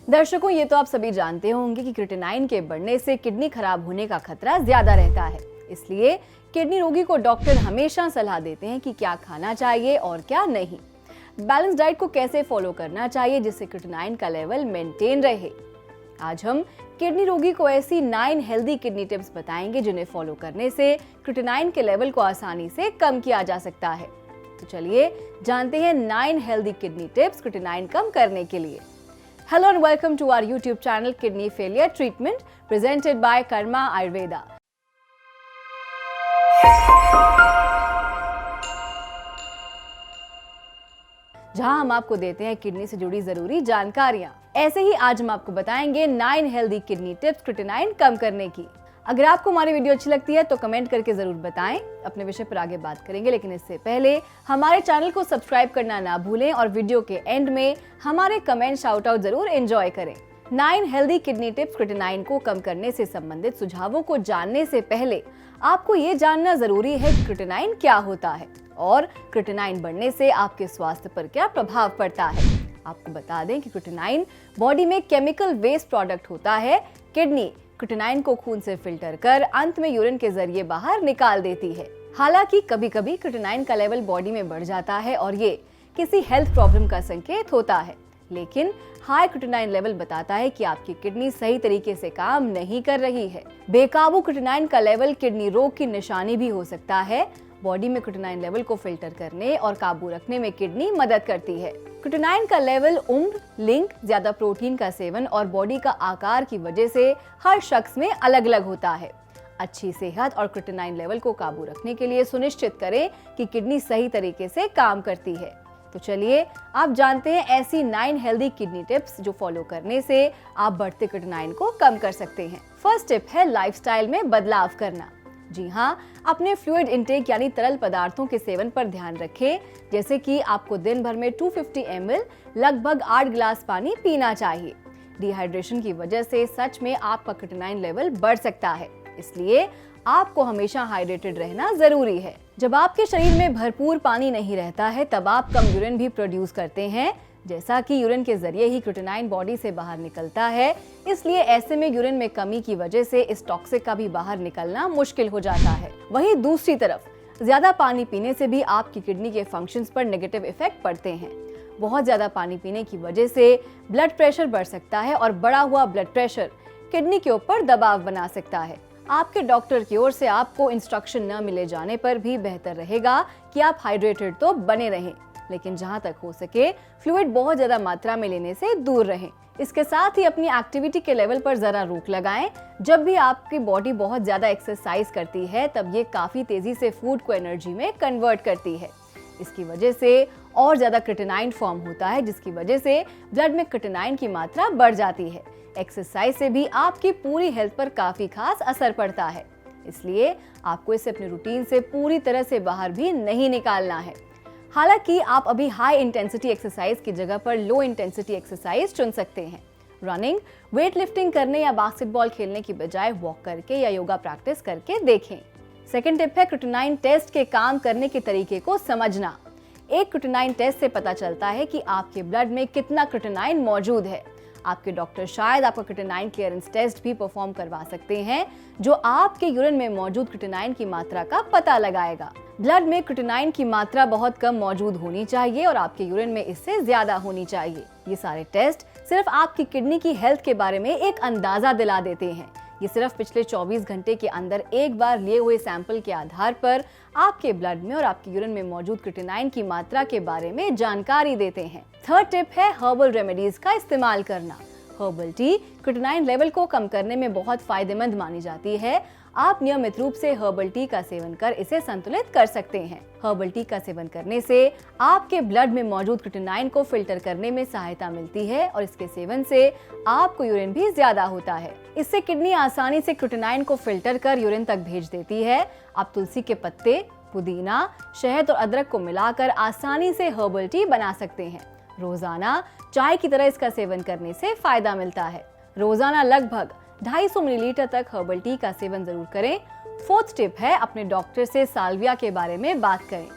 दर्शकों, ये तो आप सभी जानते होंगे कि क्रिएटिनाइन के बढ़ने से किडनी खराब होने का खतरा ज्यादा रहता है। इसलिए किडनी रोगी को डॉक्टर हमेशा सलाह देते हैं कि क्या खाना चाहिए और क्या नहीं। बैलेंस डाइट को कैसे फॉलो करना चाहिए जिससे क्रिएटिनाइन का लेवल मेंटेन रहे। आज हम किडनी रोगी को ऐसी 9 हेल्दी किडनी टिप्स बताएंगे जिन्हें फॉलो करने से क्रिएटिनाइन के लेवल को आसानी से कम किया जा सकता है। तो चलिए जानते हैं 9 हेल्दी किडनी टिप्स क्रिएटिनाइन कम करने के लिए। Hello and welcome to our YouTube channel Kidney Failure Treatment presented by Karma Ayurveda. जहां हम आपको देते हैं किडनी से जुड़ी जरूरी जानकारियां। ऐसे ही आज हम आपको बताएंगे 9 हेल्दी किडनी टिप्स क्रिएटिनाइन कम करने की। अगर आपको हमारी वीडियो अच्छी लगती है तो कमेंट करके जरूर बताएं। अपने विषय पर आगे बात करेंगे, लेकिन इससे पहले हमारे चैनल को सब्सक्राइब करना ना भूलें और वीडियो के एंड में हमारे कमेंट शाउट आउट जरूर एंजॉय करें। 9 हेल्दी किडनी टिप्स क्रिएटिनाइन को कम करने से संबंधित सुझावों को जानने से पहले आपको ये जानना जरूरी है कि क्रिएटिनाइन क्या होता है और क्रिएटिनाइन बढ़ने से आपके स्वास्थ्य पर क्या प्रभाव पड़ता है। आपको बता दें कि क्रिएटिनाइन बॉडी में केमिकल वेस्ट प्रोडक्ट होता है। किडनी क्रिएटिनाइन को खून से फिल्टर कर अंत में यूरिन के जरिए बाहर निकाल देती है। हालांकि कभी-कभी क्रिएटिनाइन का लेवल बॉडी में बढ़ जाता है और ये किसी हेल्थ प्रॉब्लम का संकेत होता है, लेकिन हाई क्रिएटिनाइन लेवल बताता है कि आपकी किडनी सही तरीके से काम नहीं कर रही है। बेकाबू क्रिएटिनाइन का लेवल किडनी रोग की निशानी भी हो सकता है। बॉडी में क्रिएटिनाइन लेवल को फिल्टर करने और काबू रखने में किडनी मदद करती है। क्रिएटिनाइन का लेवल उम्र, लिंग, ज्यादा प्रोटीन का सेवन और बॉडी का आकार की वजह से हर शख्स में अलग अलग होता है। अच्छी सेहत और क्रिएटिनाइन लेवल को काबू रखने के लिए सुनिश्चित करें कि किडनी सही तरीके से काम करती है। तो चलिए आप जानते हैं ऐसी 9 हेल्दी किडनी टिप्स जो फॉलो करने से आप बढ़ते क्रिएटिनाइन को कम कर सकते हैं। फर्स्ट टिप है लाइफस्टाइल में बदलाव करना। जी हाँ, अपने फ्लूइड इंटेक यानी तरल पदार्थों के सेवन पर ध्यान रखें। जैसे कि आपको दिन भर में 250 ml लगभग 8 गिलास पानी पीना चाहिए। डिहाइड्रेशन की वजह से सच में आपका क्रिएटिनाइन लेवल बढ़ सकता है, इसलिए आपको हमेशा हाइड्रेटेड रहना जरूरी है। जब आपके शरीर में भरपूर पानी नहीं रहता है तब आप कम यूरिन भी प्रोड्यूस करते हैं। जैसा कि यूरिन के जरिए ही क्रिएटिनाइन बॉडी से बाहर निकलता है, इसलिए ऐसे में यूरिन में कमी की वजह से इस टॉक्सिक का भी बाहर निकलना मुश्किल हो जाता है। वहीं दूसरी तरफ ज्यादा पानी पीने से भी आपकी किडनी के फंक्शंस पर नेगेटिव इफेक्ट पड़ते हैं। बहुत ज्यादा पानी पीने की वजह से ब्लड प्रेशर बढ़ सकता है और बढ़ा हुआ ब्लड प्रेशर किडनी के ऊपर दबाव बना सकता है। आपके डॉक्टर की ओर से आपको इंस्ट्रक्शन न मिले जाने पर भी बेहतर रहेगा कि आप हाइड्रेटेड तो बने रहें, लेकिन जहां तक हो सके फ्लूइड बहुत ज्यादा मात्रा में लेने से दूर रहें। इसके साथ ही अपनी एक्टिविटी के लेवल पर जरा रोक लगाएं। जब भी आपकी बॉडी बहुत ज्यादा एक्सरसाइज करती है तब ये काफी तेजी से फूड को एनर्जी में कन्वर्ट करती है। इसकी वजह से और ज्यादा क्रिएटिनाइन फॉर्म होता है, जिसकी वजह से ब्लड में क्रिएटिनाइन की मात्रा बढ़ जाती है। एक्सरसाइज से भी आपकी पूरी हेल्थ पर काफी खास असर पड़ता है, इसलिए आपको इसे अपने रूटीन से पूरी तरह से बाहर भी नहीं निकालना है। हालांकि आप अभी हाई इंटेंसिटी एक्सरसाइज की जगह पर लो इंटेंसिटी एक्सरसाइज चुन सकते हैं। रनिंग, वेट लिफ्टिंग करने या बास्केटबॉल खेलने की बजाय वॉक करके या योगा प्रैक्टिस करके देखें। सेकंड टिप है क्रिएटिनाइन टेस्ट के काम करने के तरीके को समझना। एक क्रिएटिनाइन टेस्ट से पता चलता है कि आपके ब्लड में कितना क्रिएटिनाइन मौजूद है। आपके डॉक्टर शायद आपका क्रिएटिनाइन क्लियरेंस टेस्ट भी परफॉर्म करवा सकते हैं, जो आपके यूरिन में मौजूद क्रिएटिनाइन की मात्रा का पता लगाएगा। ब्लड में क्रिएटिनाइन की मात्रा बहुत कम मौजूद होनी चाहिए और आपके यूरिन में इससे ज्यादा होनी चाहिए। ये सारे टेस्ट सिर्फ आपकी किडनी की हेल्थ के बारे में एक अंदाजा दिला देते हैं। ये सिर्फ पिछले 24 घंटे के अंदर एक बार लिए हुए सैंपल के आधार पर आपके ब्लड में और आपके यूरिन में मौजूद क्रिएटिनाइन की मात्रा के बारे में जानकारी देते हैं। थर्ड टिप है हर्बल रेमेडीज का इस्तेमाल करना। हर्बल टी क्रिएटिनाइन लेवल को कम करने में बहुत फायदेमंद मानी जाती है। आप नियमित रूप से हर्बल टी का सेवन कर इसे संतुलित कर सकते हैं। हर्बल टी का सेवन करने से आपके ब्लड में मौजूद क्रिएटिनाइन को फिल्टर करने में सहायता मिलती है और इसके सेवन से आपको यूरिन भी ज्यादा होता है। इससे किडनी आसानी से क्रिएटिनाइन को फिल्टर कर यूरिन तक भेज देती है। आप तुलसी के पत्ते, पुदीना, शहद और अदरक को मिलाकर आसानी से हर्बल टी बना सकते हैं। रोजाना चाय की तरह इसका सेवन करने से फायदा मिलता है। रोजाना लगभग 250 मिलीलीटर तक हर्बल टी का सेवन जरूर करें। फोर्थ टिप है अपने डॉक्टर से साल्विया के बारे में बात करें।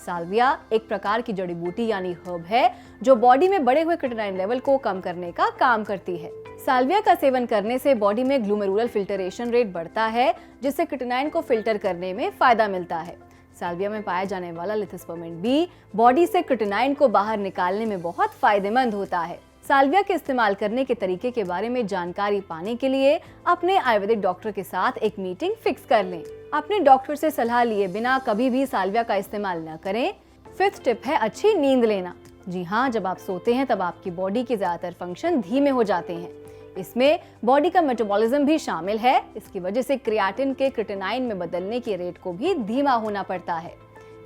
साल्विया एक प्रकार की जड़ी बूटी यानी हर्ब है जो बॉडी में बढ़े हुए क्रिएटिनिन लेवल को कम करने का काम करती है। साल्विया का सेवन करने से बॉडी में ग्लूमेरुलर फिल्टरेशन रेट बढ़ता है, जिससे क्रिएटिनिन को फिल्टर करने में फायदा मिलता है। साल्विया में पाया जाने वाला लिथिस्पर्मिन बी बॉडी से क्रिएटिनिन को बाहर निकालने में बहुत फायदेमंद होता है। साल्विया के इस्तेमाल करने के तरीके के बारे में जानकारी पाने के लिए अपने आयुर्वेदिक डॉक्टर के साथ एक मीटिंग फिक्स कर लें। अपने डॉक्टर से सलाह लिए बिना कभी भी साल्विया का इस्तेमाल न करें। 5th टिप है अच्छी नींद लेना। जी हाँ, जब आप सोते हैं तब आपकी बॉडी के ज्यादातर फंक्शन धीमे हो जाते हैं। इसमें बॉडी का मेटाबॉलिज्म भी शामिल है। इसकी वजह से क्रिएटिन के क्रिएटिनिन में बदलने की रेट को भी धीमा होना पड़ता है।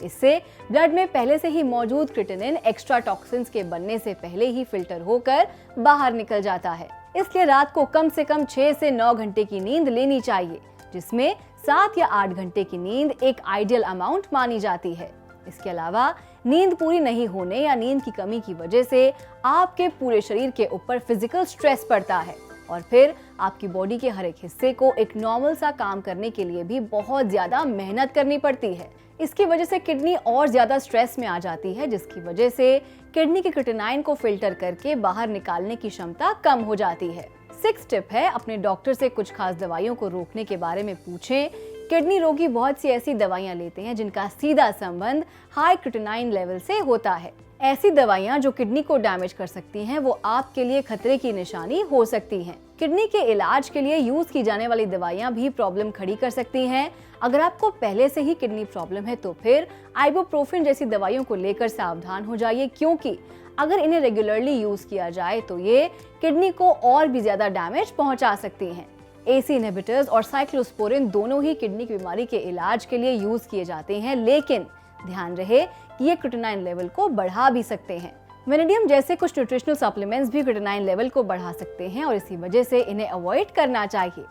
इससे ब्लड में पहले से ही मौजूद क्रिएटिनिन एक्स्ट्रा टॉक्सिन्स के बनने से पहले ही फिल्टर होकर बाहर निकल जाता है। इसलिए रात को कम से कम 6 से 9 घंटे की नींद लेनी चाहिए, जिसमें 7 या 8 घंटे की नींद एक आइडियल अमाउंट मानी जाती है। इसके अलावा नींद पूरी नहीं होने या नींद की कमी की वजह से आपके पूरे शरीर के ऊपर फिजिकल स्ट्रेस पड़ता है और फिर आपकी बॉडी के हर एक हिस्से को एक नॉर्मल सा काम करने के लिए भी बहुत ज्यादा मेहनत करनी पड़ती है। इसकी वजह से किडनी और ज्यादा स्ट्रेस में आ जाती है, जिसकी वजह से किडनी के क्रिएटिनिन को फिल्टर करके बाहर निकालने की क्षमता कम हो जाती है। 6th टिप है अपने डॉक्टर से कुछ खास दवाइयों को रोकने के बारे में पूछें। किडनी रोगी बहुत सी ऐसी दवाइयां लेते हैं जिनका सीधा संबंध हाई क्रिएटिनिन लेवल से होता है। ऐसी दवाइयां जो किडनी को डैमेज कर सकती हैं, वो आपके लिए खतरे की निशानी हो सकती हैं। किडनी के इलाज के लिए यूज की जाने वाली दवाइयां भी प्रॉब्लम खड़ी कर सकती हैं। अगर आपको पहले से ही किडनी प्रॉब्लम है तो फिर आइबुप्रोफेन जैसी दवाइयों को लेकर सावधान हो जाइए, क्योंकि अगर इन्हें रेगुलरली यूज किया जाए तो ये किडनी को और भी ज्यादा डैमेज पहुंचा सकती हैं। AC इनहिबिटर्स और साइक्लोस्पोरिन दोनों ही किडनी की बीमारी के इलाज के लिए यूज किए जाते हैं, लेकिन ध्यान रहे कि ये क्रिएटिनिन लेवल को बढ़ा भी सकते हैं। वेनेडियम जैसे कुछ न्यूट्रिशनल सप्लीमेंट्स भी क्रिएटिनिन लेवल को बढ़ा सकते हैं और इसी वजह से इन्हें अवॉइड करना चाहिए।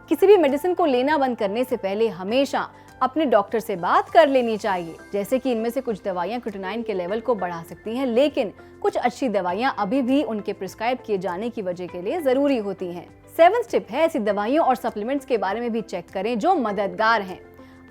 किसी भी मेडिसिन को लेना बंद करने से पहले हमेशा अपने डॉक्टर से बात कर लेनी चाहिए। जैसे कि इनमें से कुछ दवाइयां क्रिएटिनिन के लेवल को बढ़ा सकती हैं, लेकिन कुछ अच्छी दवाइयां अभी भी उनके प्रिस्क्राइब किए जाने की वजह के लिए जरूरी होती हैं। 7th टिप है ऐसी दवाइयों और सप्लीमेंट्स के बारे में भी चेक करें जो मददगार हैं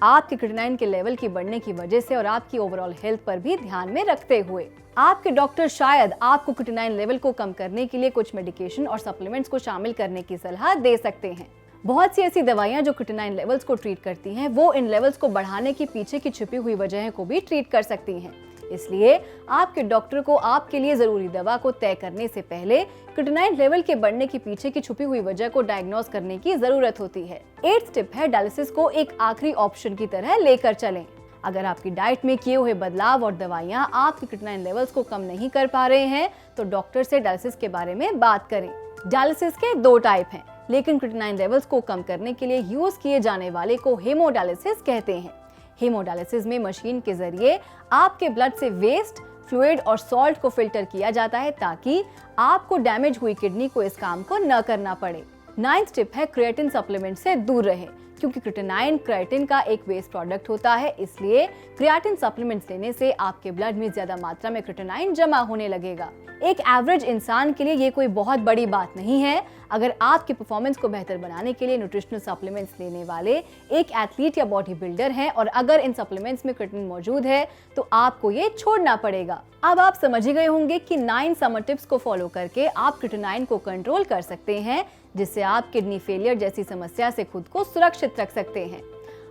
आपके क्रिएटिनिन के लेवल की बढ़ने की वजह से और आपकी ओवरऑल हेल्थ पर भी ध्यान में रखते हुए। आपके डॉक्टर शायद आपको क्रिएटिनिन लेवल को कम करने के लिए कुछ मेडिकेशन और सप्लीमेंट्स को शामिल करने की सलाह दे सकते हैं। बहुत सी ऐसी दवाइयां जो क्रिएटिनिन लेवल्स को ट्रीट करती हैं, वो इन लेवल्स को बढ़ाने की पीछे की छिपी हुई वजह को भी ट्रीट कर सकती हैं। इसलिए आपके डॉक्टर को आपके लिए जरूरी दवा को तय करने से पहले क्रिएटिनिन लेवल के बढ़ने के पीछे की छुपी हुई वजह को डायग्नोज करने की जरूरत होती है। 8th टिप है डायलिसिस को एक आखिरी ऑप्शन की तरह लेकर चलें। अगर आपकी डाइट में किए हुए बदलाव और दवाइयां आपके क्रिएटिनिन लेवल्स को कम नहीं कर पा रहे हैं, तो डॉक्टर से डायलिसिस के बारे में बात करें। डायलिसिस के 2 टाइप हैं, लेकिन क्रिएटिनिन लेवल्स को कम करने के लिए यूज किए जाने वाले को हेमोडायलिसिस कहते हैं। हेमोडायलिसिस में मशीन के जरिए आपके ब्लड से वेस्ट, फ्लूइड और सॉल्ट को फिल्टर किया जाता है ताकि आपको डैमेज हुई किडनी को इस काम को न करना पड़े। 9th टिप है क्रिएटिन सप्लीमेंट से दूर रहें, क्योंकि क्रिएटिनिन क्रिएटिन का एक वेस्ट प्रोडक्ट होता है। इसलिए क्रिएटिन सप्लीमेंट्स लेने से आपके ब्लड में ज्यादा मात्रा में क्रिएटिनिन जमा होने लगेगा। एक एवरेज इंसान के लिए ये कोई बहुत बड़ी बात नहीं है। अगर आपके परफॉर्मेंस को बेहतर बनाने के लिए न्यूट्रिशनल सप्लीमेंट्स लेने वाले एक एथलीट या बॉडी बिल्डर हैं और अगर इन सप्लीमेंट्स में क्रिएटिनिन मौजूद है तो आपको ये छोड़ना पड़ेगा। अब आप समझ ही गए होंगे कि 9 समर टिप्स को फॉलो करके आप क्रिएटिनिन को कंट्रोल कर सकते हैं, जिससे आप किडनी फेलियर जैसी समस्या से खुद को सुरक्षित रख सकते हैं।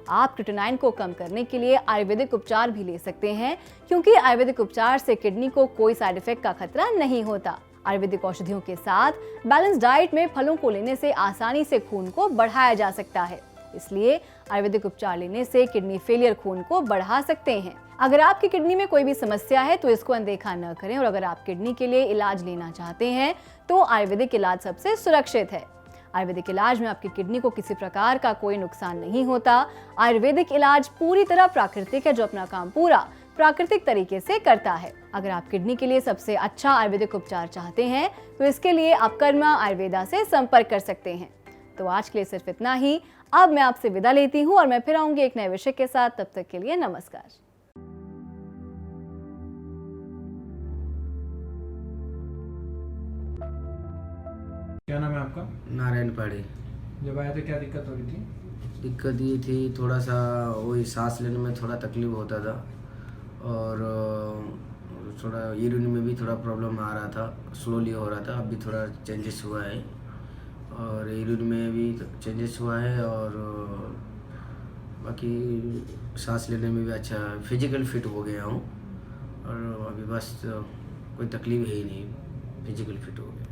आप क्रिएटिनिन को कम करने के लिए आयुर्वेदिक उपचार भी ले सकते हैं, क्योंकि आयुर्वेदिक उपचार से किडनी को कोई साइड इफेक्ट का खतरा नहीं होता। आयुर्वेदिक औषधियों के साथ बैलेंस डाइट में फलों को लेने से आसानी से खून को बढ़ाया जा सकता है। इसलिए आयुर्वेदिक उपचार लेने से किडनी फेलियर खून को बढ़ा सकते हैं। अगर आपकी किडनी में कोई भी समस्या है तो इसको अनदेखा न करें और अगर आप किडनी के लिए इलाज लेना चाहते हैं तो आयुर्वेदिक इलाज सबसे सुरक्षित है। आयुर्वेदिक इलाज में आपकी किडनी को किसी प्रकार का कोई नुकसान नहीं होता। आयुर्वेदिक इलाज पूरी तरह प्राकृतिक है, जो अपना काम पूरा प्राकृतिक तरीके से करता है। अगर आप किडनी के लिए सबसे अच्छा आयुर्वेदिक उपचार चाहते हैं तो इसके लिए आप कर्मा आयुर्वेदा से संपर्क कर सकते हैं। तो आज के लिए सिर्फ इतना ही। अब मैं आपसे विदा लेती हूँ और मैं फिर आऊंगी एक नए विषय के साथ। तब तक के लिए नमस्कार। क्या नाम है आपका? नारायण पाड़े। जब आए थे क्या दिक्कत हो रही थी? दिक्कत ये थी, थोड़ा सा वही सांस लेने में थोड़ा तकलीफ होता था और थोड़ा यूरिन में भी थोड़ा प्रॉब्लम आ रहा था, स्लोली हो रहा था, अभी थोड़ा चेंजेस हुआ है और यूरिन में भी चेंजेस हुआ है और बाकी सांस लेने में भी अच्छा फिजिकल फिट हो गया हूँ और अभी बस कोई तकलीफ है ही नहीं, फिजिकल फिट हो गया।